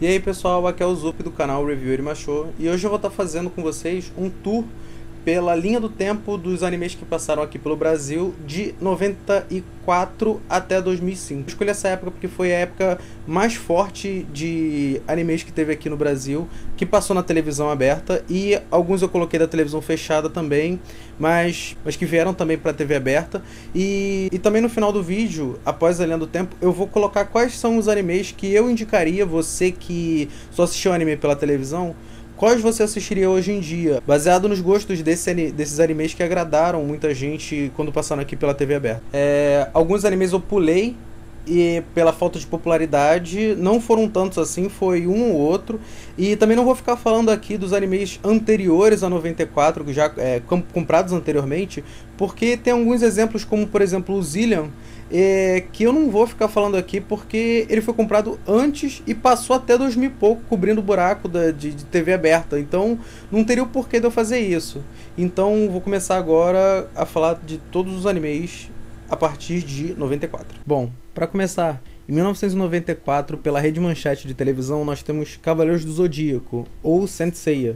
E aí pessoal, aqui é o Zup do canal Review Erimachô e hoje eu vou estar fazendo com vocês um tour pela linha do tempo dos animes que passaram aqui pelo Brasil de 94 até 2005. Eu escolhi essa época porque foi a época mais forte de animes que teve aqui no Brasil, que passou na televisão aberta, e alguns eu coloquei da televisão fechada também, mas que vieram também para a TV aberta. E também no final do vídeo, após a linha do tempo, eu vou colocar quais são os animes que eu indicaria, você que só assistiu anime pela televisão, quais você assistiria hoje em dia, baseado nos gostos desses animes que agradaram muita gente quando passaram aqui pela TV aberta. Alguns animes eu pulei e pela falta de popularidade, não foram tantos assim, foi um ou outro. E também não vou ficar falando aqui dos animes anteriores a 94, que já comprados anteriormente, porque tem alguns exemplos, como por exemplo o Zillion, que eu não vou ficar falando aqui porque ele foi comprado antes e passou até 2000 e pouco, cobrindo o buraco de TV aberta. Então não teria o porquê de eu fazer isso. Então vou começar agora a falar de todos os animes a partir de 94. Bom, para começar, em 1994, pela Rede Manchete de televisão, nós temos Cavaleiros do Zodíaco, ou Saint Seiya,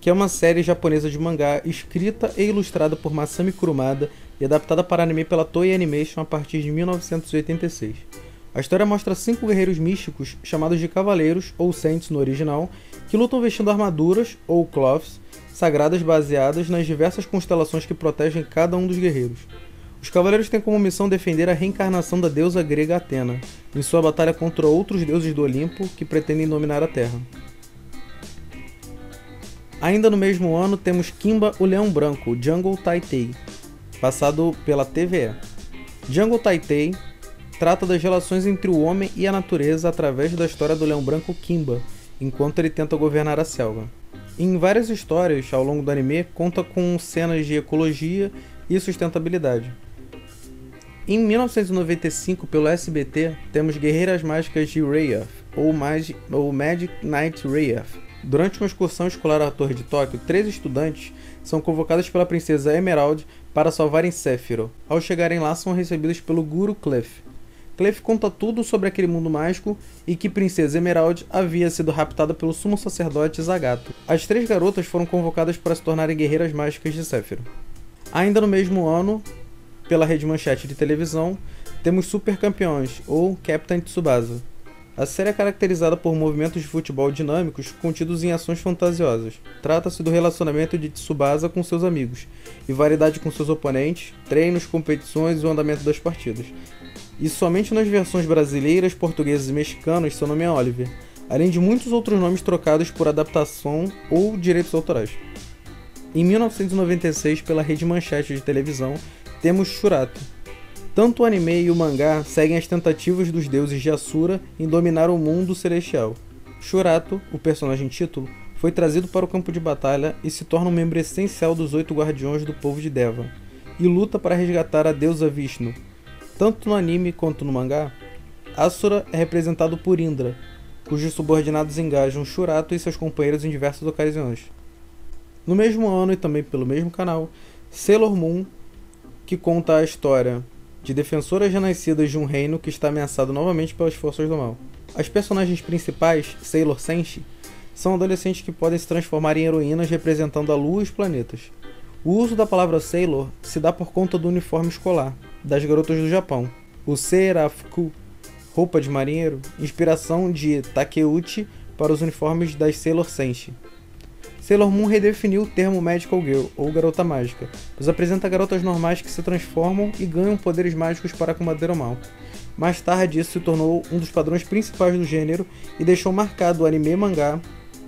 que é uma série japonesa de mangá escrita e ilustrada por Masami Kurumada e adaptada para anime pela Toei Animation a partir de 1986. A história mostra 5 guerreiros místicos, chamados de Cavaleiros, ou Saints no original, que lutam vestindo armaduras, ou cloths, sagradas baseadas nas diversas constelações que protegem cada um dos guerreiros. Os Cavaleiros têm como missão defender a reencarnação da deusa grega Atena, em sua batalha contra outros deuses do Olimpo que pretendem dominar a Terra. Ainda no mesmo ano temos Kimba, o Leão Branco, Jungle Taitai, passado pela TVE. Jungle Taitai trata das relações entre o homem e a natureza através da história do Leão Branco Kimba, enquanto ele tenta governar a selva. Em várias histórias ao longo do anime, conta com cenas de ecologia e sustentabilidade. Em 1995, pelo SBT, temos Guerreiras Mágicas de Wraith, ou Magic Knight Wraith. Durante uma excursão escolar à Torre de Tóquio, 3 estudantes são convocadas pela princesa Emerald para salvarem Sephiroth. Ao chegarem lá, são recebidos pelo Guru Clef. Clef conta tudo sobre aquele mundo mágico e que princesa Emerald havia sido raptada pelo sumo sacerdote Zagato. As 3 garotas foram convocadas para se tornarem guerreiras mágicas de Sephiroth. Ainda no mesmo ano, pela Rede Manchete de televisão, temos Super Campeões, ou Captain Tsubasa. A série é caracterizada por movimentos de futebol dinâmicos contidos em ações fantasiosas. Trata-se do relacionamento de Tsubasa com seus amigos, rivalidade com seus oponentes, treinos, competições e o andamento das partidas. E somente nas versões brasileiras, portuguesas e mexicanas seu nome é Oliver, além de muitos outros nomes trocados por adaptação ou direitos autorais. Em 1996, pela Rede Manchete de televisão, temos Shurato. Tanto o anime e o mangá seguem as tentativas dos deuses de Asura em dominar o mundo celestial. Shurato, o personagem título, foi trazido para o campo de batalha e se torna um membro essencial dos 8 guardiões do povo de Deva, e luta para resgatar a deusa Vishnu. Tanto no anime quanto no mangá, Asura é representado por Indra, cujos subordinados engajam Shurato e seus companheiros em diversas ocasiões. No mesmo ano e também pelo mesmo canal, Sailor Moon, que conta a história de defensoras renascidas de um reino que está ameaçado novamente pelas forças do mal. As personagens principais, Sailor Senshi, são adolescentes que podem se transformar em heroínas representando a lua e os planetas. O uso da palavra Sailor se dá por conta do uniforme escolar das garotas do Japão, o Seirafuku, roupa de marinheiro, inspiração de Takeuchi para os uniformes das Sailor Senshi. Sailor Moon redefiniu o termo Magical Girl, ou Garota Mágica, pois apresenta garotas normais que se transformam e ganham poderes mágicos para combater o mal. Mais tarde, isso se tornou um dos padrões principais do gênero e deixou marcado o anime e mangá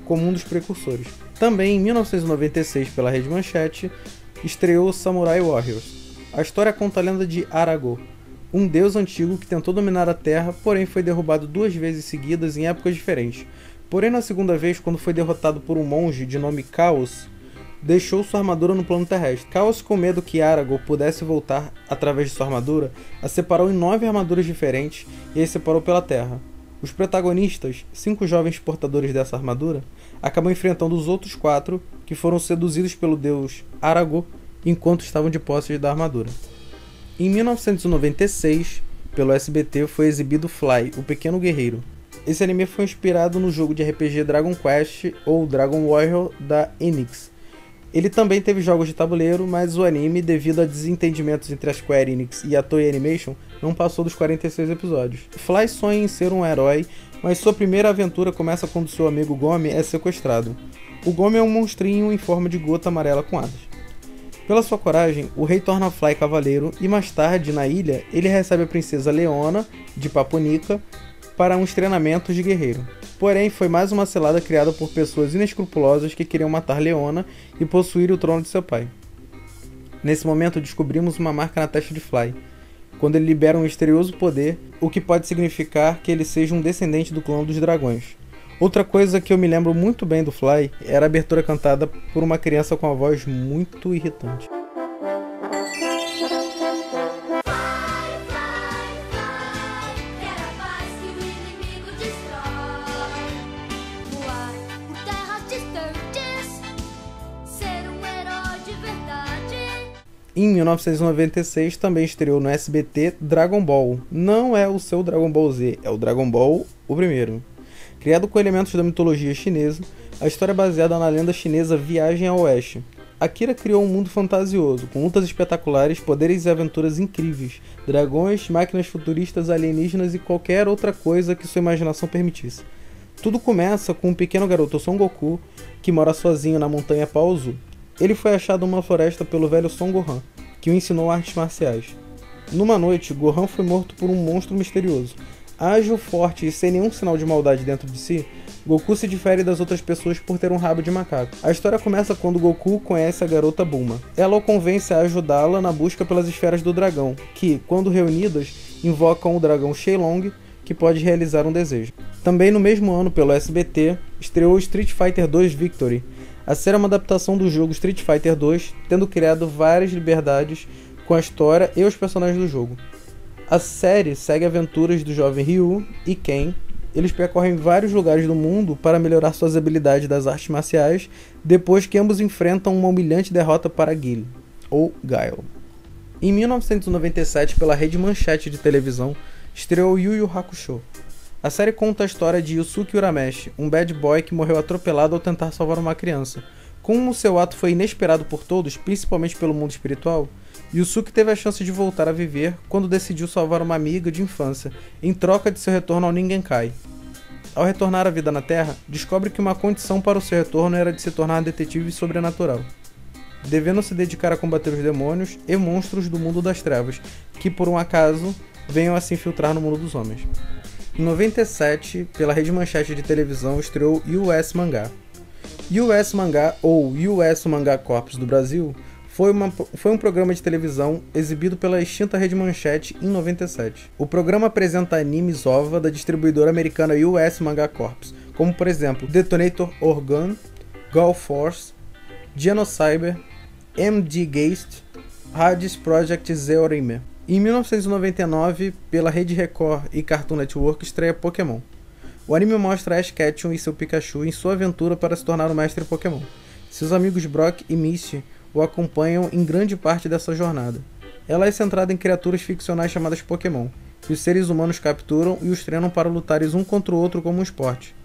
como um dos precursores. Também em 1996, pela Rede Manchete, estreou Samurai Warriors. A história conta a lenda de Arago, um deus antigo que tentou dominar a Terra, porém foi derrubado 2 vezes seguidas em épocas diferentes. Porém, na segunda vez, quando foi derrotado por um monge de nome Chaos, deixou sua armadura no plano terrestre. Chaos, com medo que Arago pudesse voltar através de sua armadura, a separou em 9 armaduras diferentes e as separou pela Terra. Os protagonistas, 5 jovens portadores dessa armadura, acabam enfrentando os outros 4 que foram seduzidos pelo deus Arago enquanto estavam de posse da armadura. Em 1996, pelo SBT, foi exibido Fly, o Pequeno Guerreiro. Esse anime foi inspirado no jogo de RPG Dragon Quest ou Dragon Warrior da Enix. Ele também teve jogos de tabuleiro, mas o anime, devido a desentendimentos entre a Square Enix e a Toei Animation, não passou dos 46 episódios. Fly sonha em ser um herói, mas sua primeira aventura começa quando seu amigo Gomi é sequestrado. O Gomi é um monstrinho em forma de gota amarela com asas. Pela sua coragem, o rei torna Fly cavaleiro e mais tarde, na ilha, ele recebe a princesa Leona, de Paponica, para uns treinamentos de guerreiro. Porém, foi mais uma cilada criada por pessoas inescrupulosas que queriam matar Leona e possuir o trono de seu pai. Nesse momento, descobrimos uma marca na testa de Fly, quando ele libera um misterioso poder, o que pode significar que ele seja um descendente do clã dos dragões. Outra coisa que eu me lembro muito bem do Fly era a abertura cantada por uma criança com uma voz muito irritante. Em 1996 também estreou no SBT Dragon Ball. Não é o seu Dragon Ball Z, é o Dragon Ball, o primeiro. Criado com elementos da mitologia chinesa, a história é baseada na lenda chinesa Viagem ao Oeste. Akira criou um mundo fantasioso, com lutas espetaculares, poderes e aventuras incríveis, dragões, máquinas futuristas, alienígenas e qualquer outra coisa que sua imaginação permitisse. Tudo começa com um pequeno garoto Son Goku, que mora sozinho na montanha Paozu. Ele foi achado em uma floresta pelo velho Son Gohan, que o ensinou artes marciais. Numa noite, Gohan foi morto por um monstro misterioso. Ágil, forte e sem nenhum sinal de maldade dentro de si, Goku se difere das outras pessoas por ter um rabo de macaco. A história começa quando Goku conhece a garota Bulma. Ela o convence a ajudá-la na busca pelas esferas do dragão, que, quando reunidas, invocam o dragão Shenlong, que pode realizar um desejo. Também no mesmo ano, pelo SBT, estreou Street Fighter 2 Victory. A série é uma adaptação do jogo Street Fighter 2, tendo criado várias liberdades com a história e os personagens do jogo. A série segue aventuras do jovem Ryu e Ken. Eles percorrem vários lugares do mundo para melhorar suas habilidades das artes marciais, depois que ambos enfrentam uma humilhante derrota para Guile, ou Guile. Em 1997, pela rede Manchete de televisão, estreou Yu Yu Hakusho. A série conta a história de Yusuke Urameshi, um bad boy que morreu atropelado ao tentar salvar uma criança. Como seu ato foi inesperado por todos, principalmente pelo mundo espiritual, Yusuke teve a chance de voltar a viver quando decidiu salvar uma amiga de infância, em troca de seu retorno ao Ningenkai. Ao retornar à vida na Terra, descobre que uma condição para o seu retorno era de se tornar detetive sobrenatural, devendo se dedicar a combater os demônios e monstros do mundo das trevas, que por um acaso venham a se infiltrar no mundo dos homens. Em 97, pela rede Manchete de televisão, estreou US Mangá. US Mangá, ou US Mangá Corps do Brasil, foi um programa de televisão exibido pela extinta rede Manchete em 97. O programa apresenta animes OVA da distribuidora americana US Mangá Corps, como por exemplo Detonator Orgun, Gall Force, Genocyber, MD Geist, Hades Project Zeorime. Em 1999, pela Rede Record e Cartoon Network, estreia Pokémon. O anime mostra Ash Ketchum e seu Pikachu em sua aventura para se tornar o mestre Pokémon. Seus amigos Brock e Misty o acompanham em grande parte dessa jornada. Ela é centrada em criaturas ficcionais chamadas Pokémon, que os seres humanos capturam e os treinam para lutarem um contra o outro como um esporte.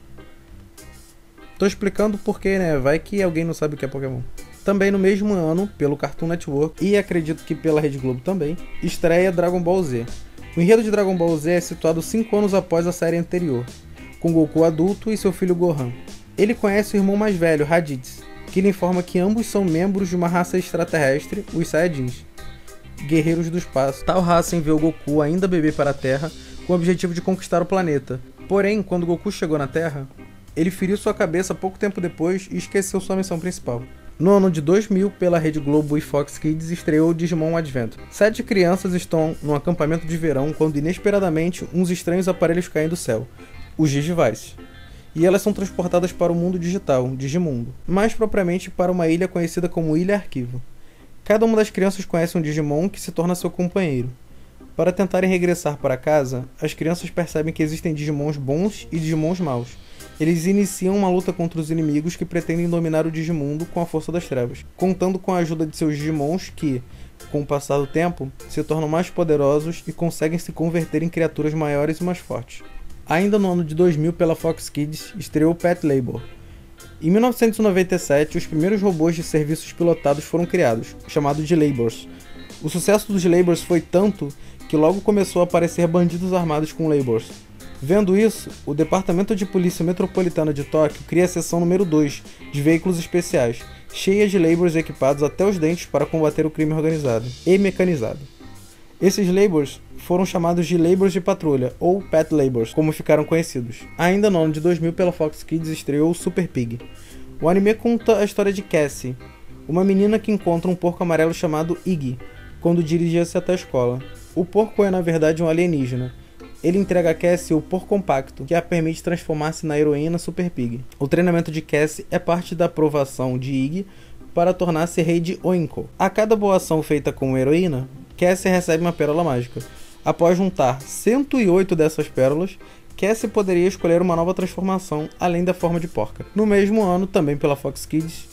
Tô explicando porque, né? Vai que alguém não sabe o que é Pokémon. Também no mesmo ano, pelo Cartoon Network, e acredito que pela Rede Globo também, estreia Dragon Ball Z. O enredo de Dragon Ball Z é situado 5 anos após a série anterior, com Goku adulto e seu filho Gohan. Ele conhece o irmão mais velho, Raditz, que lhe informa que ambos são membros de uma raça extraterrestre, os Saiyajins, guerreiros do espaço. Tal raça enviou Goku, ainda bebê, para a Terra, com o objetivo de conquistar o planeta. Porém, quando Goku chegou na Terra, ele feriu sua cabeça pouco tempo depois e esqueceu sua missão principal. No ano de 2000, pela Rede Globo e Fox Kids, estreou Digimon Adventure. 7 crianças estão num acampamento de verão quando inesperadamente uns estranhos aparelhos caem do céu, os Digivices, e elas são transportadas para o mundo digital, Digimundo, mais propriamente para uma ilha conhecida como Ilha Arquivo. Cada uma das crianças conhece um Digimon que se torna seu companheiro. Para tentarem regressar para casa, as crianças percebem que existem Digimons bons e Digimons maus. Eles iniciam uma luta contra os inimigos que pretendem dominar o Digimundo com a força das trevas, contando com a ajuda de seus Digimons que, com o passar do tempo, se tornam mais poderosos e conseguem se converter em criaturas maiores e mais fortes. Ainda no ano de 2000, pela Fox Kids, estreou Pet Labor. Em 1997, os primeiros robôs de serviços pilotados foram criados, chamados de Labors. O sucesso dos Labors foi tanto que logo começou a aparecer bandidos armados com Labors. Vendo isso, o Departamento de Polícia Metropolitana de Tóquio cria a seção número 2 de veículos especiais, cheias de Labors equipados até os dentes para combater o crime organizado e mecanizado. Esses Labors foram chamados de Labors de Patrulha, ou Pet Labors, como ficaram conhecidos. Ainda no ano de 2000, pela Fox Kids, estreou Super Pig. O anime conta a história de Cassie, uma menina que encontra um porco amarelo chamado Iggy, quando dirigia-se até a escola. O porco é, na verdade, um alienígena. Ele entrega a Cassie o porco compacto, que a permite transformar-se na heroína Super Pig. O treinamento de Cassie é parte da aprovação de Iggy para tornar-se rei de Oinko. A cada boa ação feita como heroína, Cassie recebe uma pérola mágica. Após juntar 108 dessas pérolas, Cassie poderia escolher uma nova transformação, além da forma de porca. No mesmo ano, também pela Fox Kids,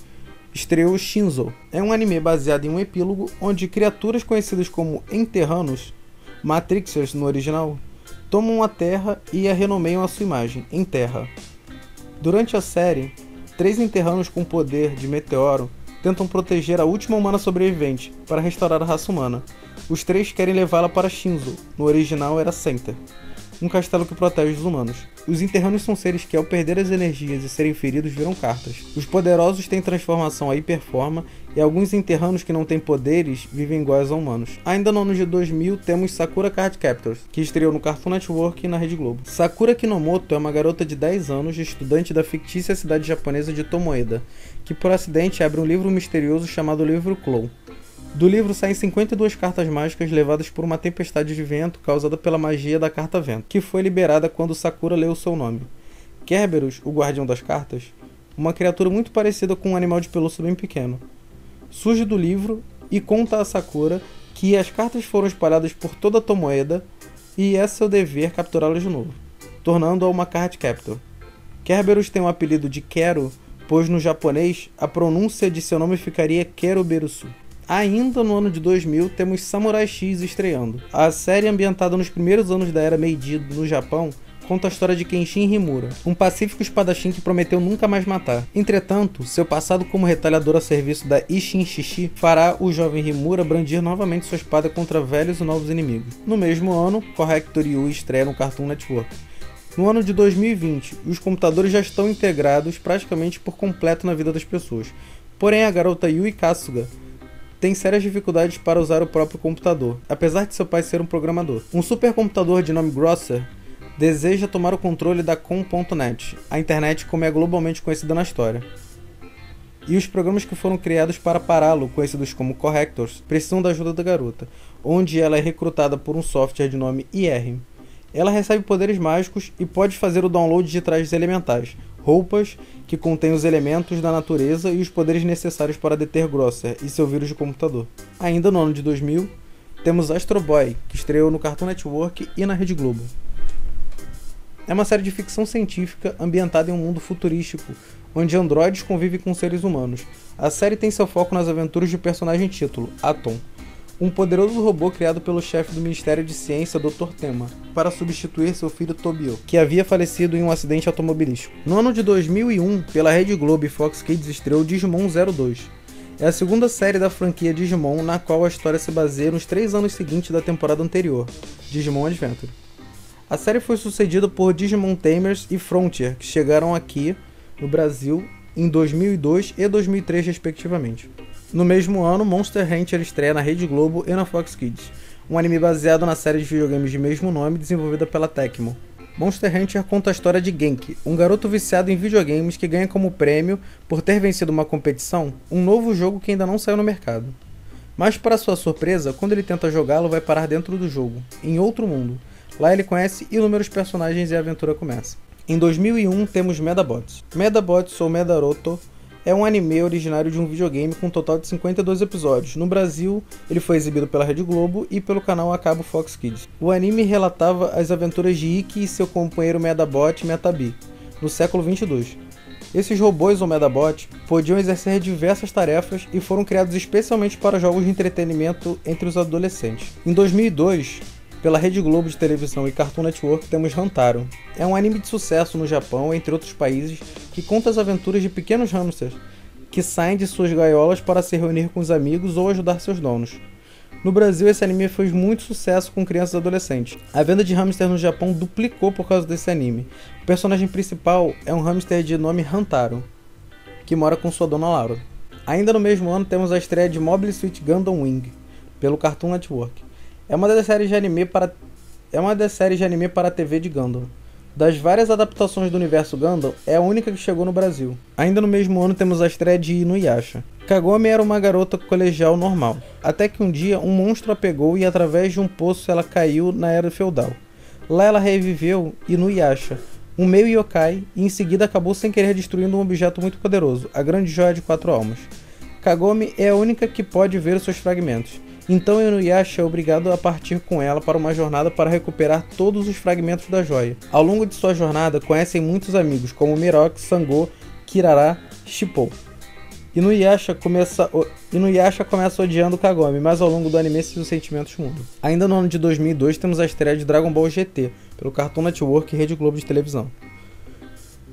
estreou Shinzo. É um anime baseado em um epílogo onde criaturas conhecidas como Enterranos, Matrixers no original, tomam a Terra e a renomeiam a sua imagem, em Terra. Durante a série, 3 Enterranos com poder de meteoro tentam proteger a última humana sobrevivente para restaurar a raça humana. Os 3 querem levá-la para Shinzo, no original era Center, um castelo que protege os humanos. Os Enterranos são seres que, ao perder as energias e serem feridos, viram cartas. Os poderosos têm transformação a hiperforma e alguns Enterranos que não têm poderes vivem iguais a humanos. Ainda no ano de 2000 temos Sakura Card Captors, que estreou no Cartoon Network e na Rede Globo. Sakura Kinomoto é uma garota de 10 anos, estudante da fictícia cidade japonesa de Tomoeda, que por acidente abre um livro misterioso chamado Livro Clow. Do livro saem 52 cartas mágicas levadas por uma tempestade de vento causada pela magia da carta vento, que foi liberada quando Sakura leu seu nome. Kerberos, o guardião das cartas, uma criatura muito parecida com um animal de pelúcia bem pequeno, surge do livro e conta a Sakura que as cartas foram espalhadas por toda a Tomoeda e é seu dever capturá-las de novo, tornando-a uma Card Captor. Kerberos tem o apelido de Kero, pois no japonês a pronúncia de seu nome ficaria Keroberusu. Ainda no ano de 2000 temos Samurai X estreando. A série, ambientada nos primeiros anos da era Meiji no Japão, conta a história de Kenshin Himura, um pacífico espadachim que prometeu nunca mais matar. Entretanto, seu passado como retalhador a serviço da Isshin Shishi fará o jovem Himura brandir novamente sua espada contra velhos e novos inimigos. No mesmo ano, Corrector Yu estreia no Cartoon Network. No ano de 2020, os computadores já estão integrados praticamente por completo na vida das pessoas. Porém, a garota Yui Kasuga tem sérias dificuldades para usar o próprio computador, apesar de seu pai ser um programador. Um supercomputador de nome Grosser deseja tomar o controle da Com.net, a internet como é globalmente conhecida na história. E os programas que foram criados para pará-lo, conhecidos como Correctors, precisam da ajuda da garota, onde ela é recrutada por um software de nome IR. Ela recebe poderes mágicos e pode fazer o download de trajes elementais, roupas que contêm os elementos da natureza e os poderes necessários para deter Grosser e seu vírus de computador. Ainda no ano de 2000, temos Astro Boy, que estreou no Cartoon Network e na Rede Globo. É uma série de ficção científica ambientada em um mundo futurístico, onde androides convivem com seres humanos. A série tem seu foco nas aventuras de personagem título, Atom, um poderoso robô criado pelo chefe do Ministério de Ciência, Dr. Tema, para substituir seu filho Tobio, que havia falecido em um acidente automobilístico. No ano de 2001, pela Rede Globo e Fox Kids estreou Digimon 02. É a segunda série da franquia Digimon, na qual a história se baseia nos 3 anos seguintes da temporada anterior, Digimon Adventure. A série foi sucedida por Digimon Tamers e Frontier, que chegaram aqui no Brasil em 2002 e 2003 respectivamente. No mesmo ano, Monster Hunter estreia na Rede Globo e na Fox Kids, um anime baseado na série de videogames de mesmo nome desenvolvida pela Tecmo. Monster Hunter conta a história de Genki, um garoto viciado em videogames que ganha como prêmio, por ter vencido uma competição, um novo jogo que ainda não saiu no mercado. Mas para sua surpresa, quando ele tenta jogá-lo, vai parar dentro do jogo, em outro mundo. Lá ele conhece inúmeros personagens e a aventura começa. Em 2001 temos Medabots. Medabots ou Medaroto é um anime originário de um videogame com um total de 52 episódios. No Brasil, ele foi exibido pela Rede Globo e pelo canal a cabo Fox Kids. O anime relatava as aventuras de Ikki e seu companheiro Medabot Metabi, no século 22. Esses robôs ou Medabot podiam exercer diversas tarefas e foram criados especialmente para jogos de entretenimento entre os adolescentes. Em 2002, pela Rede Globo de televisão e Cartoon Network, temos Hantaro. É um anime de sucesso no Japão, entre outros países, que conta as aventuras de pequenos hamsters que saem de suas gaiolas para se reunir com os amigos ou ajudar seus donos. No Brasil, esse anime fez muito sucesso com crianças e adolescentes. A venda de hamsters no Japão duplicou por causa desse anime. O personagem principal é um hamster de nome Hantaro, que mora com sua dona Laura. Ainda no mesmo ano, temos a estreia de Mobile Suit Gundam Wing, pelo Cartoon Network. É uma das séries de anime para a TV de Gundam. Das várias adaptações do universo Gundam, é a única que chegou no Brasil. Ainda no mesmo ano temos a estreia de Inuyasha. Kagome era uma garota colegial normal, até que um dia um monstro a pegou e através de um poço ela caiu na era feudal. Lá ela reviveu Inuyasha, um meio yokai, e em seguida acabou sem querer destruindo um objeto muito poderoso, a grande joia de 4 almas. Kagome é a única que pode ver os seus fragmentos. Então Inuyasha é obrigado a partir com ela para uma jornada para recuperar todos os fragmentos da joia. Ao longo de sua jornada, conhecem muitos amigos, como Miroki, Sango, Kirara, Shippo. Inuyasha começa odiando Kagome, mas ao longo do anime seus sentimentos mudam. Ainda no ano de 2002 temos a estreia de Dragon Ball GT, pelo Cartoon Network e Rede Globo de televisão.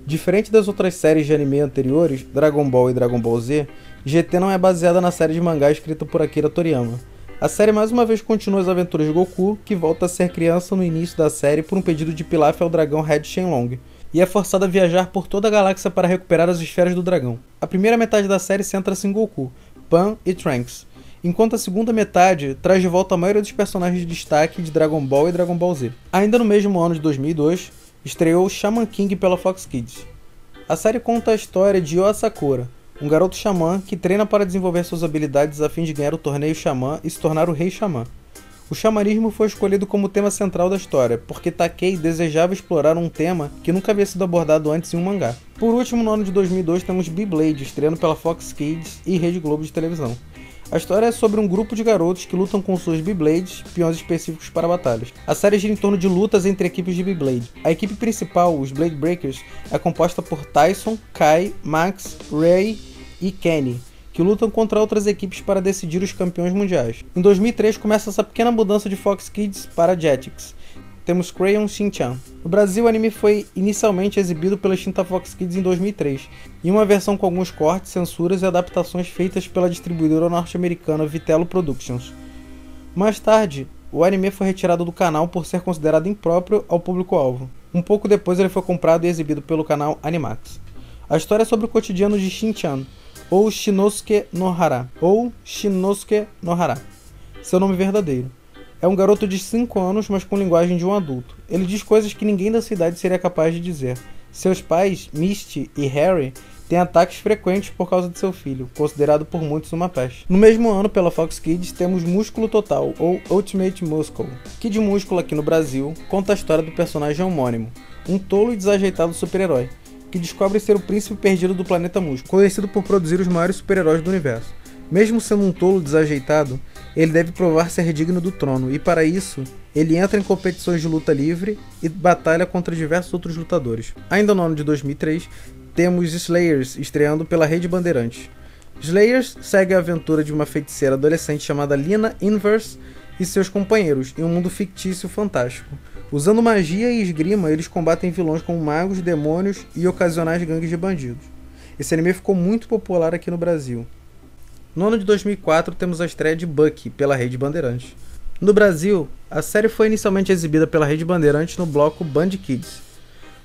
Diferente das outras séries de anime anteriores, Dragon Ball e Dragon Ball Z, GT não é baseada na série de mangá escrita por Akira Toriyama. A série mais uma vez continua as aventuras de Goku, que volta a ser criança no início da série por um pedido de Pilaf ao dragão Red Shenlong, e é forçado a viajar por toda a galáxia para recuperar as esferas do dragão. A primeira metade da série centra-se em Goku, Pan e Trunks, enquanto a segunda metade traz de volta a maioria dos personagens de destaque de Dragon Ball e Dragon Ball Z. Ainda no mesmo ano de 2002, estreou Shaman King pela Fox Kids. A série conta a história de Yoa Sakura, um garoto xamã que treina para desenvolver suas habilidades a fim de ganhar o torneio xamã e se tornar o rei xamã. O xamanismo foi escolhido como tema central da história, porque Takei desejava explorar um tema que nunca havia sido abordado antes em um mangá. Por último, no ano de 2002, temos Beyblade, estreando pela Fox Kids e Rede Globo de televisão. A história é sobre um grupo de garotos que lutam com suas Beyblades, peões específicos para batalhas. A série gira em torno de lutas entre equipes de Beyblade. A equipe principal, os Blade Breakers, é composta por Tyson, Kai, Max, Ray e Kenny, que lutam contra outras equipes para decidir os campeões mundiais. Em 2003 começa essa pequena mudança de Fox Kids para Jetix. Temos Crayon Shin-chan. No Brasil, o anime foi inicialmente exibido pela extinta Fox Kids em 2003, em uma versão com alguns cortes, censuras e adaptações feitas pela distribuidora norte-americana Vitello Productions. Mais tarde, o anime foi retirado do canal por ser considerado impróprio ao público-alvo. Um pouco depois ele foi comprado e exibido pelo canal Animax. A história é sobre o cotidiano de Shin-chan, ou Shinosuke Nohara, seu nome verdadeiro. É um garoto de 5 anos, mas com linguagem de um adulto. Ele diz coisas que ninguém da cidade seria capaz de dizer. Seus pais, Misty e Harry, têm ataques frequentes por causa de seu filho, considerado por muitos uma peste. No mesmo ano, pela Fox Kids, temos Músculo Total, ou Ultimate Muscle. Kid Músculo aqui no Brasil conta a história do personagem homônimo, um tolo e desajeitado super-herói, que descobre ser o príncipe perdido do planeta Músculo, conhecido por produzir os maiores super-heróis do universo. Mesmo sendo um tolo desajeitado, ele deve provar ser digno do trono, e para isso, ele entra em competições de luta livre e batalha contra diversos outros lutadores. Ainda no ano de 2003, temos Slayers, estreando pela Rede Bandeirantes. Slayers segue a aventura de uma feiticeira adolescente chamada Lina Inverse e seus companheiros, em um mundo fictício fantástico. Usando magia e esgrima, eles combatem vilões como magos, demônios e ocasionais gangues de bandidos. Esse anime ficou muito popular aqui no Brasil. No ano de 2004, temos a estreia de Bucky, pela Rede Bandeirantes. No Brasil, a série foi inicialmente exibida pela Rede Bandeirantes no bloco Band Kids,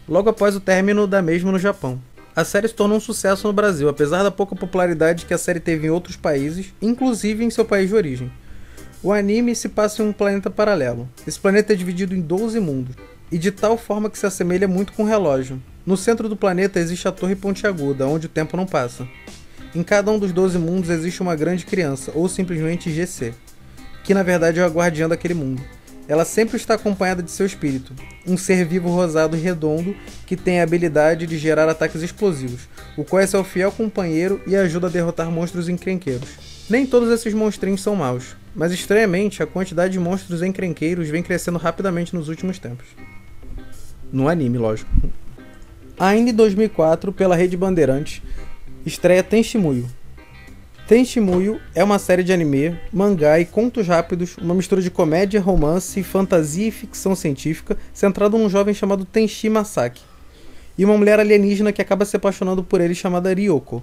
logo após o término da mesma no Japão. A série se tornou um sucesso no Brasil, apesar da pouca popularidade que a série teve em outros países, inclusive em seu país de origem. O anime se passa em um planeta paralelo. Esse planeta é dividido em 12 mundos, e de tal forma que se assemelha muito com um relógio. No centro do planeta existe a Torre Pontiaguda, onde o tempo não passa. Em cada um dos 12 mundos existe uma grande criança, ou simplesmente GC, que na verdade é a guardiã daquele mundo. Ela sempre está acompanhada de seu espírito, um ser vivo rosado e redondo que tem a habilidade de gerar ataques explosivos, o qual é seu fiel companheiro e ajuda a derrotar monstros encrenqueiros. Nem todos esses monstrinhos são maus, mas estranhamente a quantidade de monstros encrenqueiros vem crescendo rapidamente nos últimos tempos. No anime, lógico. Ainda em 2004, pela Rede Bandeirantes, estreia Tenshimuyo. Tenchi Muyo é uma série de anime, mangá e contos rápidos, uma mistura de comédia, romance, fantasia e ficção científica, centrado num jovem chamado Tenchi Masaki, e uma mulher alienígena que acaba se apaixonando por ele chamada Ryoko.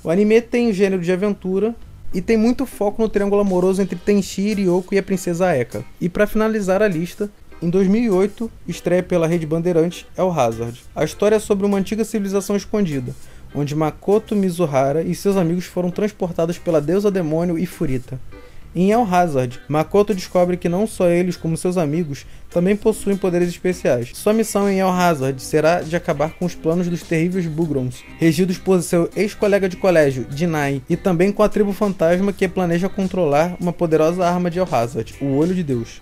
O anime tem gênero de aventura e tem muito foco no triângulo amoroso entre Tenchi, Ryoko e a princesa Eka. E para finalizar a lista, em 2008, estreia pela Rede Bandeirantes El Hazard. A história é sobre uma antiga civilização escondida, onde Makoto Mizuhara e seus amigos foram transportados pela deusa demônio Ifurita. Em El Hazard, Makoto descobre que não só eles, como seus amigos, também possuem poderes especiais. Sua missão em El Hazard será de acabar com os planos dos terríveis Bugrons, regidos por seu ex-colega de colégio, Jinai, e também com a tribo fantasma que planeja controlar uma poderosa arma de El Hazard, o Olho de Deus.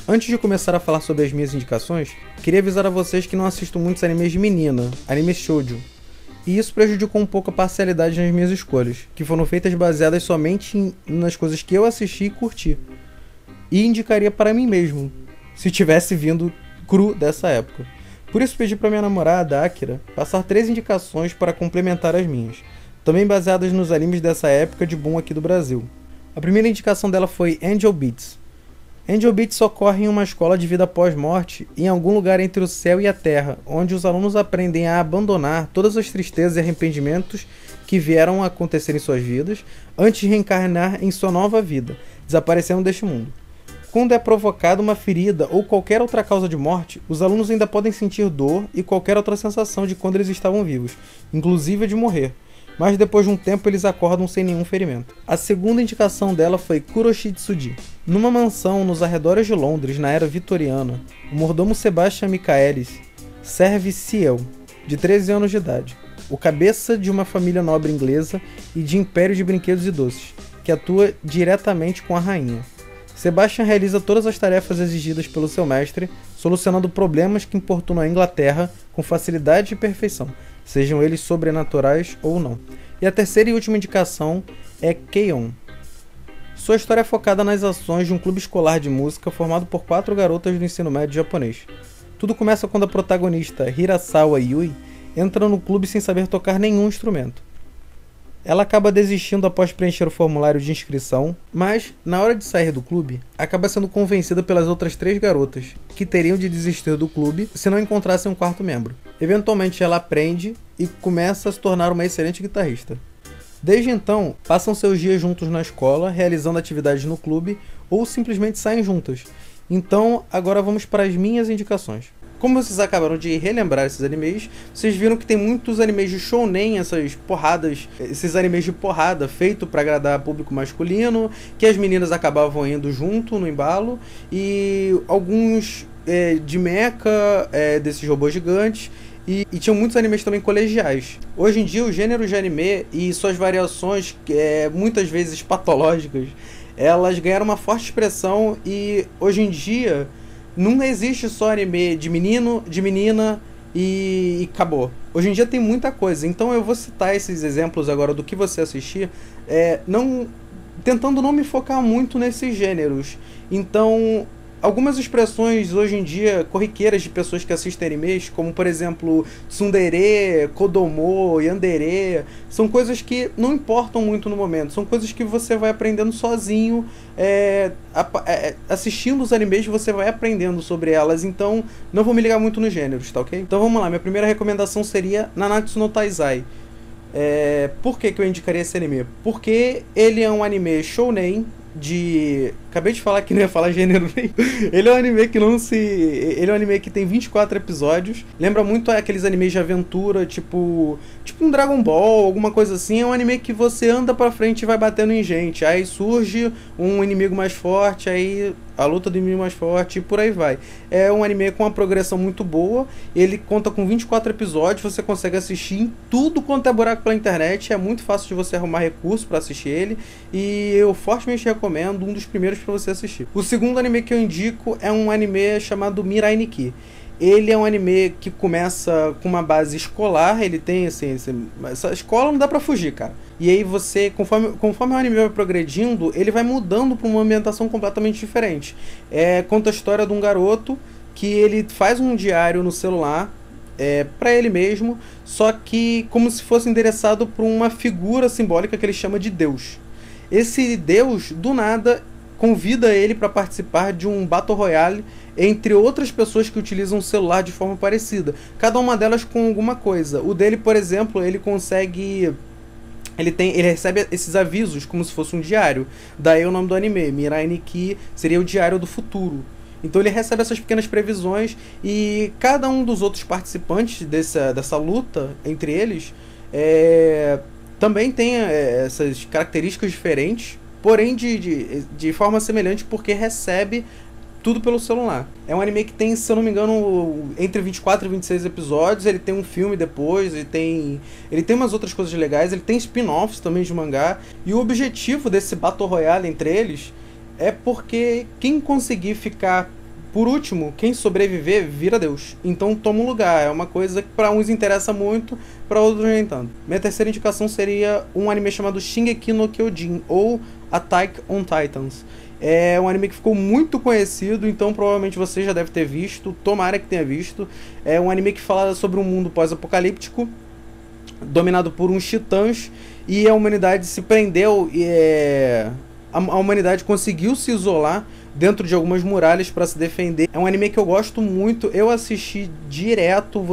Antes de começar a falar sobre as minhas indicações, queria avisar a vocês que não assisto muitos animes de menina, animes shoujo, e isso prejudicou um pouco a parcialidade nas minhas escolhas, que foram feitas baseadas somente nas coisas que eu assisti e curti, e indicaria para mim mesmo, se tivesse vindo cru dessa época. Por isso pedi para minha namorada, Akira, passar 3 indicações para complementar as minhas, também baseadas nos animes dessa época de boom aqui do Brasil. A primeira indicação dela foi Angel Beats. Angel Beats ocorre em uma escola de vida pós-morte, em algum lugar entre o céu e a terra, onde os alunos aprendem a abandonar todas as tristezas e arrependimentos que vieram a acontecer em suas vidas, antes de reencarnar em sua nova vida, desaparecendo deste mundo. Quando é provocada uma ferida ou qualquer outra causa de morte, os alunos ainda podem sentir dor e qualquer outra sensação de quando eles estavam vivos, inclusive a de morrer, mas depois de um tempo eles acordam sem nenhum ferimento. A segunda indicação dela foi Kuroshitsuji. Numa mansão nos arredores de Londres, na era vitoriana, o mordomo Sebastian Michaelis serve Ciel, de 13 anos de idade, o cabeça de uma família nobre inglesa e de império de brinquedos e doces, que atua diretamente com a rainha. Sebastian realiza todas as tarefas exigidas pelo seu mestre, solucionando problemas que importunam a Inglaterra com facilidade e perfeição, sejam eles sobrenaturais ou não. E a terceira e última indicação é K-On! Sua história é focada nas ações de um clube escolar de música formado por 4 garotas do ensino médio japonês. Tudo começa quando a protagonista, Hirasawa Yui, entra no clube sem saber tocar nenhum instrumento. Ela acaba desistindo após preencher o formulário de inscrição, mas, na hora de sair do clube, acaba sendo convencida pelas outras 3 garotas, que teriam de desistir do clube se não encontrassem um 4º membro. Eventualmente ela aprende e começa a se tornar uma excelente guitarrista. Desde então, passam seus dias juntos na escola, realizando atividades no clube, ou simplesmente saem juntas. Então, agora vamos para as minhas indicações. Como vocês acabaram de relembrar esses animes, vocês viram que tem muitos animes de shounen, essas porradas, esses animes de porrada feito para agradar público masculino, que as meninas acabavam indo junto no embalo, e alguns de mecha, desses robôs gigantes, e tinham muitos animes também colegiais. Hoje em dia o gênero de anime e suas variações, muitas vezes patológicas, elas ganharam uma forte expressão, e hoje em dia não existe só anime de menino, de menina e acabou. Hoje em dia tem muita coisa, então eu vou citar esses exemplos agora do que você assistir, tentando não me focar muito nesses gêneros. Então, algumas expressões hoje em dia corriqueiras de pessoas que assistem animes, como por exemplo tsundere, kodomo, yandere, são coisas que não importam muito no momento, são coisas que você vai aprendendo sozinho, assistindo os animes você vai aprendendo sobre elas, então não vou me ligar muito nos gêneros, tá ok? Então vamos lá, minha primeira recomendação seria Nanatsu no Taizai. Por que eu indicaria esse anime? Porque ele é um anime shounen acabei de falar que não ia falar gênero nem. Ele é um anime que ele é um anime que tem 24 episódios. Lembra muito aqueles animes de aventura, tipo um Dragon Ball, alguma coisa assim. É um anime que você anda pra frente e vai batendo em gente. Aí surge um inimigo mais forte, aí a luta do inimigo mais forte e por aí vai. É um anime com uma progressão muito boa. Ele conta com 24 episódios. Você consegue assistir em tudo quanto é buraco pela internet. É muito fácil de você arrumar recurso pra assistir ele. E eu fortemente recomendo, um dos primeiros pra você assistir. O segundo anime que eu indico é um anime chamado Mirai Nikki. Ele é um anime que começa com uma base escolar, ele tem assim, essa escola não dá pra fugir, cara. E aí você, conforme o anime vai progredindo, ele vai mudando pra uma ambientação completamente diferente. Conta a história de um garoto que ele faz um diário no celular, para ele mesmo, só que como se fosse endereçado para uma figura simbólica que ele chama de Deus. Esse Deus, do nada, convida ele para participar de um Battle Royale entre outras pessoas que utilizam o celular de forma parecida, cada uma delas com alguma coisa. O dele, por exemplo, ele consegue... Ele recebe esses avisos como se fosse um diário. Daí o nome do anime, Mirai Nikki, seria o diário do futuro. Então ele recebe essas pequenas previsões e cada um dos outros participantes dessa luta entre eles também tem essas características diferentes, porém de forma semelhante, porque recebe tudo pelo celular. É um anime que tem, se eu não me engano, entre 24 e 26 episódios. Ele tem um filme depois, ele tem umas outras coisas legais, ele tem spin-offs também de mangá. E o objetivo desse Battle Royale entre eles é porque quem conseguir ficar por último, quem sobreviver, vira Deus. Então toma um lugar. É uma coisa que para uns interessa muito, para outros nem tanto. Minha terceira indicação seria um anime chamado Shingeki no Kyojin, ou Attack on Titans. É um anime que ficou muito conhecido, então provavelmente você já deve ter visto, tomara que tenha visto. É um anime que fala sobre um mundo pós-apocalíptico, dominado por uns titãs, e a humanidade se prendeu, e a humanidade conseguiu se isolar dentro de algumas muralhas para se defender. É um anime que eu gosto muito, eu assisti direto.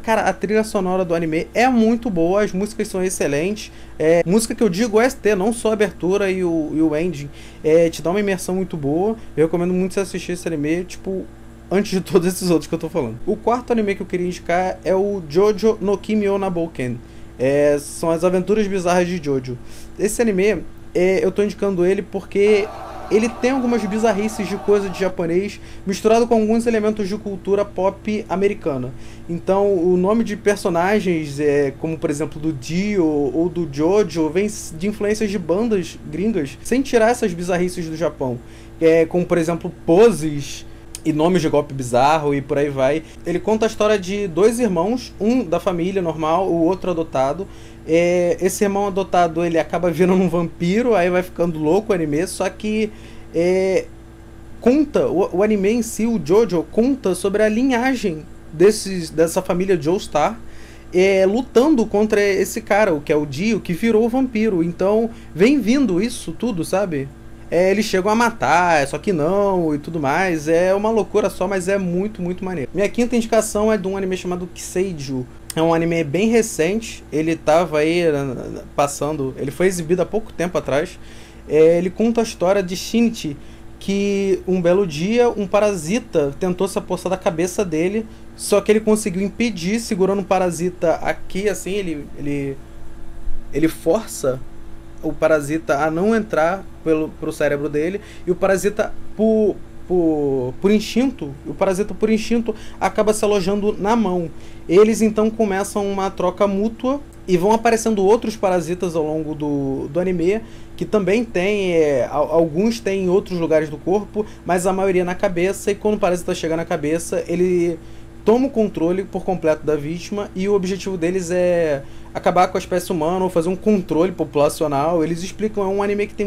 A trilha sonora do anime é muito boa, as músicas são excelentes. Música que eu digo OST, não só a abertura e o ending. Te dá uma imersão muito boa. Eu recomendo muito você assistir esse anime, tipo, antes de todos esses outros que eu tô falando. O quarto anime que eu queria indicar é o Jojo no Kimi o Nabouken. São as aventuras bizarras de Jojo. Esse anime, eu tô indicando ele porque ele tem algumas bizarrices de coisa de japonês misturado com alguns elementos de cultura pop americana. Então o nome de personagens, como por exemplo do Dio ou do Jojo, vem de influências de bandas gringas, sem tirar essas bizarrices do Japão. Como por exemplo poses e nomes de golpe bizarro e por aí vai. Ele conta a história de dois irmãos, um da família normal, o outro adotado. Esse irmão adotado, ele acaba virando um vampiro, aí vai ficando louco o anime, só que o anime em si, o Jojo, conta sobre a linhagem dessa família Joestar, lutando contra esse cara, o que é o Dio, que virou o vampiro. Então vem vindo isso tudo, sabe? Eles chegam a matar, só que não, e tudo mais. É uma loucura só, mas é muito, muito maneiro. Minha quinta indicação é de um anime chamado Kiseiju. É um anime bem recente, ele tava aí passando, ele foi exibido há pouco tempo atrás. Ele conta a história de Shinichi, que um belo dia um parasita tentou se apossar da cabeça dele, só que ele conseguiu impedir, segurando um parasita aqui, assim, ele força o parasita a não entrar pro cérebro dele, e o parasita por instinto, acaba se alojando na mão. Eles então começam uma troca mútua e vão aparecendo outros parasitas ao longo do anime, que também tem, alguns têm em outros lugares do corpo, mas a maioria na cabeça, e quando o parasita chega na cabeça, ele toma o controle por completo da vítima, e o objetivo deles é acabar com a espécie humana ou fazer um controle populacional. Eles explicam, é um anime que tem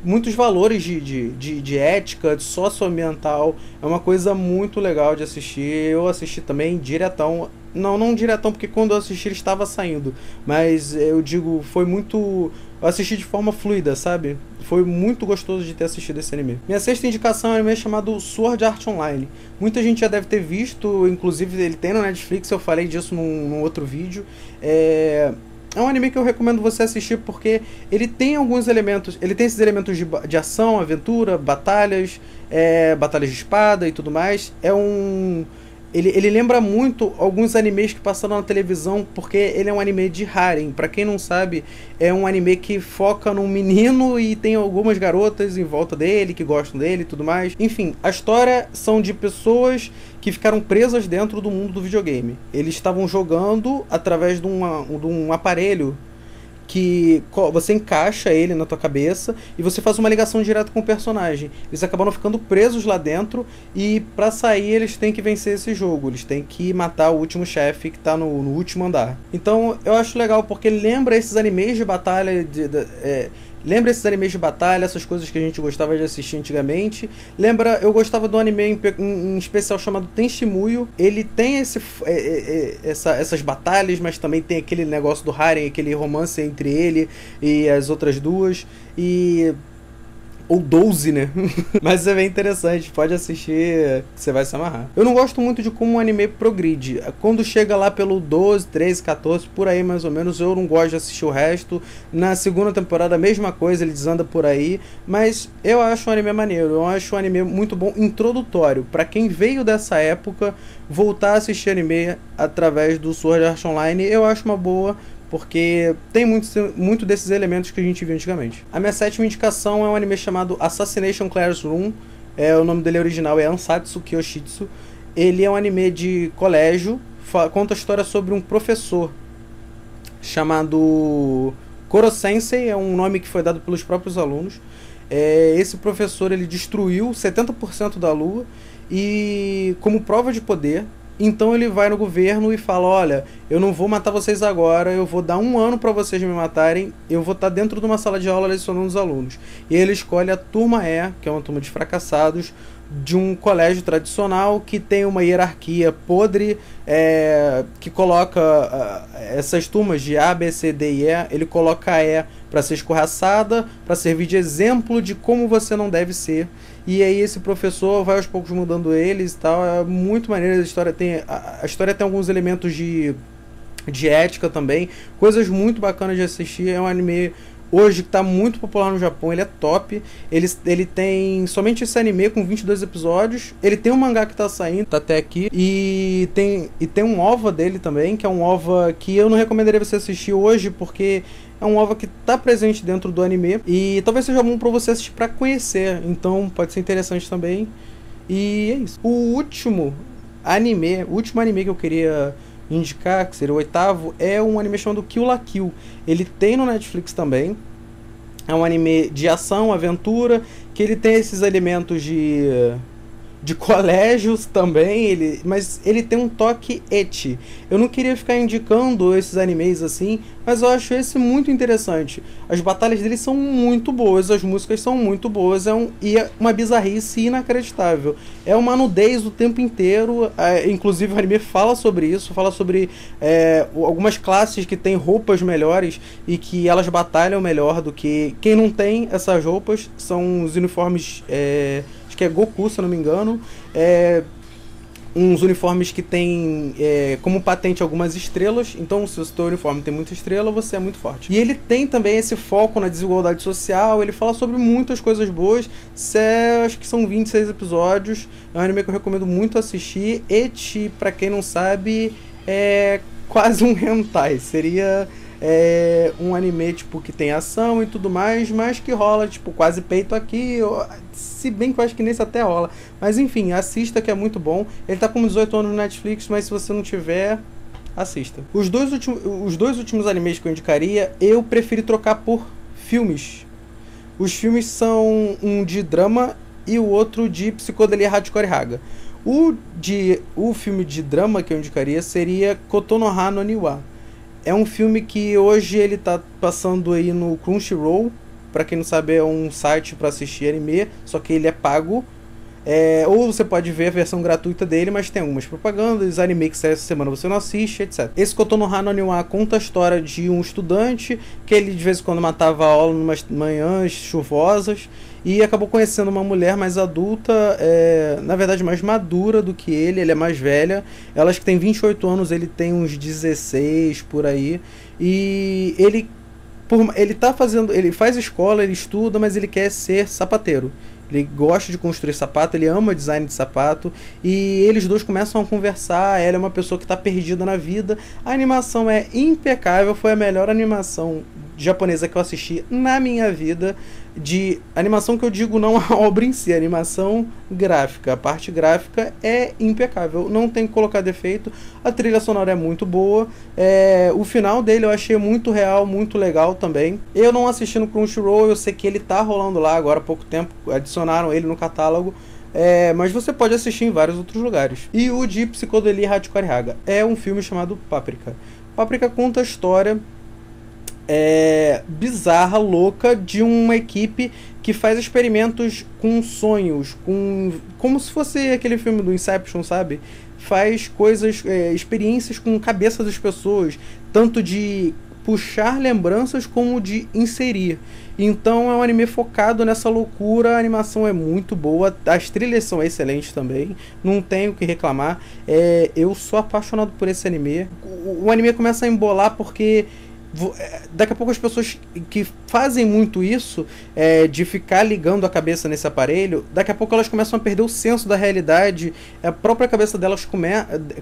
muitos valores de ética, de socioambiental. É uma coisa muito legal de assistir. Eu assisti também diretão. Não diretão, porque quando eu assisti ele estava saindo, mas eu digo, eu assisti de forma fluida, sabe? Foi muito gostoso de ter assistido esse anime. Minha sexta indicação é um anime chamado Sword Art Online. Muita gente já deve ter visto, inclusive ele tem no Netflix, eu falei disso num outro vídeo. É um anime que eu recomendo você assistir porque ele tem alguns elementos, ele tem esses elementos de ação, aventura, batalhas de espada e tudo mais. Ele lembra muito alguns animes que passaram na televisão, porque ele é um anime de harem. Pra quem não sabe, é um anime que foca num menino e tem algumas garotas em volta dele, que gostam dele e tudo mais. Enfim, a história são de pessoas que ficaram presas dentro do mundo do videogame. Eles estavam jogando através de um aparelho que você encaixa ele na tua cabeça e você faz uma ligação direta com o personagem. Eles acabaram ficando presos lá dentro e pra sair eles têm que vencer esse jogo. Eles têm que matar o último chefe que tá no último andar. Então eu acho legal porque lembra esses animes de batalha, Lembra esses animes de batalha, essas coisas que a gente gostava de assistir antigamente. Lembra, eu gostava do anime em especial chamado Tenshimuyo. Ele tem essas batalhas, mas também tem aquele negócio do harem, aquele romance entre ele e as outras duas. Ou 12, né? Mas é bem interessante, pode assistir, você vai se amarrar. Eu não gosto muito de como o anime progride. Quando chega lá pelo 12, 13, 14, por aí mais ou menos, eu não gosto de assistir o resto. Na segunda temporada, a mesma coisa, ele desanda por aí. Mas eu acho o anime maneiro, eu acho o anime muito bom, introdutório. Pra quem veio dessa época, voltar a assistir anime através do Sword Art Online, eu acho uma boa, porque tem muito desses elementos que a gente viu antigamente. A minha sétima indicação é um anime chamado Assassination Classroom. O nome dele original é Ansatsu Kyoshitsu. Ele é um anime de colégio, conta a história sobre um professor chamado Koro Sensei, é um nome que foi dado pelos próprios alunos. Esse professor ele destruiu 70% da lua e como prova de poder. Então ele vai no governo e fala, olha, eu não vou matar vocês agora, eu vou dar 1 ano para vocês me matarem, eu vou estar dentro de uma sala de aula lecionando os alunos. E ele escolhe a turma E, que é uma turma de fracassados, de um colégio tradicional que tem uma hierarquia podre, que coloca essas turmas de A, B, C, D e E, ele coloca a E para ser escorraçada, para servir de exemplo de como você não deve ser. E aí esse professor vai aos poucos mudando eles e tal. É muito maneiro. A história tem alguns elementos de ética também. Coisas muito bacanas de assistir. É um anime hoje que está muito popular no Japão. Ele é top. Ele tem somente esse anime com 22 episódios. Ele tem um mangá que está saindo, tá até aqui. E tem um OVA dele também, que é um OVA que eu não recomendaria você assistir hoje, porque é um OVA que está presente dentro do anime e talvez seja bom para você assistir para conhecer, então pode ser interessante também. E é isso. O último anime que eu queria indicar, que seria o 8º, é um anime chamado Kill la Kill. Ele tem no Netflix também. É um anime de ação, aventura, que ele tem esses elementos de colégios também, mas ele tem um toque ecchi. Eu não queria ficar indicando esses animes assim, mas eu acho esse muito interessante. As batalhas dele são muito boas, as músicas são muito boas, e é uma bizarrice inacreditável. É uma nudez o tempo inteiro, inclusive o anime fala sobre isso, fala sobre algumas classes que têm roupas melhores e que elas batalham melhor do que quem não tem essas roupas. São os uniformes, que é Goku, se eu não me engano, uns uniformes que tem como patente algumas estrelas. Então se o seu uniforme tem muita estrela, você é muito forte. E ele tem também esse foco na desigualdade social. Ele fala sobre muitas coisas boas. Acho que são 26 episódios. É um anime que eu recomendo muito assistir. Ecchi, pra quem não sabe, é quase um hentai. Seria um anime tipo que tem ação e tudo mais, mas que rola tipo quase peito aqui, se bem que eu acho que nesse até rola. Mas enfim, assista, que é muito bom. Ele tá com 18 anos no Netflix, mas se você não tiver, assista. Os dois últimos animes que eu indicaria, eu preferi trocar por filmes. Os filmes são um de drama e o outro de psicodelia hardcore raga. O filme de drama que eu indicaria seria Kotonoha no Niwa. É um filme que hoje ele tá passando aí no Crunchyroll. Pra quem não sabe, é um site pra assistir anime, só que ele é pago. Ou você pode ver a versão gratuita dele, mas tem algumas propagandas, anime que sai essa semana você não assiste, etc. Esse Kotonoha no Niwa conta a história de um estudante que ele de vez em quando matava a aula em umas manhãs chuvosas e acabou conhecendo uma mulher mais adulta, na verdade mais madura do que ele é mais velha. Elas que tem 28 anos, ele tem uns 16 por aí. E ele faz escola, ele estuda, mas ele quer ser sapateiro. Ele gosta de construir sapato, ele ama design de sapato. E eles dois começam a conversar. Ela é uma pessoa que está perdida na vida. A animação é impecável. Foi a melhor animação japonesa que eu assisti na minha vida. De animação que eu digo, não a obra em si, a animação gráfica. A parte gráfica é impecável, não tem que colocar defeito. A trilha sonora é muito boa. O final dele eu achei muito real, muito legal também. Eu não assisti no Crunchyroll, eu sei que ele tá rolando lá agora há pouco tempo, adicionaram ele no catálogo. Mas você pode assistir em vários outros lugares. E o de Psicodelia hardcore raga é um filme chamado Paprika. Paprika conta a história bizarra, louca, de uma equipe que faz experimentos com sonhos, como se fosse aquele filme do Inception, sabe? Faz coisas, experiências com a cabeça das pessoas, tanto de puxar lembranças como de inserir. Então é um anime focado nessa loucura, a animação é muito boa, as trilhas são excelentes também, não tenho o que reclamar. Eu sou apaixonado por esse anime. O anime começa a embolar porque daqui a pouco as pessoas que fazem muito isso, de ficar ligando a cabeça nesse aparelho, daqui a pouco elas começam a perder o senso da realidade, a própria cabeça delas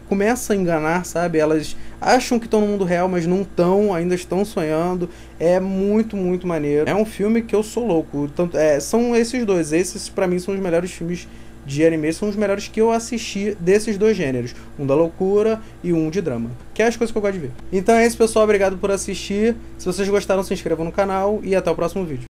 começa a enganar, sabe? Elas acham que estão no mundo real, mas não estão, ainda estão sonhando. É muito, muito maneiro. É um filme que eu sou louco. São esses dois, esses pra mim são os melhores filmes de anime, são os melhores que eu assisti desses dois gêneros, um da loucura e um de drama, que é as coisas que eu gosto de ver. Então é isso, pessoal, obrigado por assistir. Se vocês gostaram, se inscrevam no canal e até o próximo vídeo.